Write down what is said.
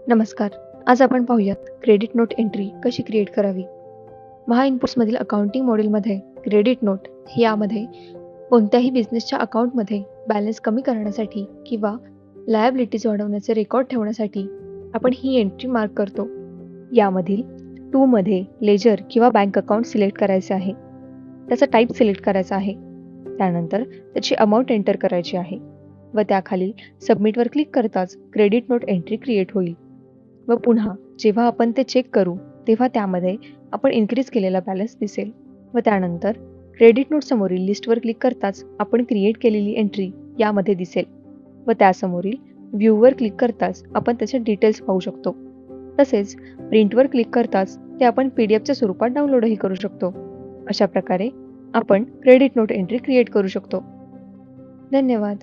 नमस्कार. आज आपण पाहूयात क्रेडिट नोट एंट्री कशी क्रिएट करावी. महा इनपुट्समधील अकाउंटिंग मॉडेलमध्ये क्रेडिट नोट यामध्ये कोणत्याही बिझनेसच्या अकाउंटमध्ये बॅलन्स कमी करण्यासाठी किंवा लायबिलिटीज वाढवण्याचे रेकॉर्ड ठेवण्यासाठी आपण ही एंट्री मार्क करतो. यामधील मध्ये लेजर किंवा बँक अकाउंट सिलेक्ट करायचे आहे. त्याचा टाईप सिलेक्ट करायचा आहे. त्यानंतर त्याची अमाऊंट एंटर करायची आहे व त्याखालील सबमिटवर क्लिक करताच क्रेडिट नोट एंट्री क्रिएट होईल. व पुन्हा जेव्हा आपण ते चेक करू तेव्हा त्यामध्ये आपण इन्क्रीज केलेला बॅलन्स दिसेल व त्यानंतर क्रेडिट नोट समोरील लिस्टवर क्लिक करताच आपण क्रिएट केलेली एंट्री यामध्ये दिसेल व त्यासमोरील व्ह्यूवर क्लिक करताच आपण त्याचे डिटेल्स पाहू शकतो. तसेच प्रिंटवर क्लिक करताच ते आपण PDF च्या स्वरूपात डाउनलोडही करू शकतो. अशा प्रकारे आपण क्रेडिट नोट एंट्री क्रिएट करू शकतो. धन्यवाद.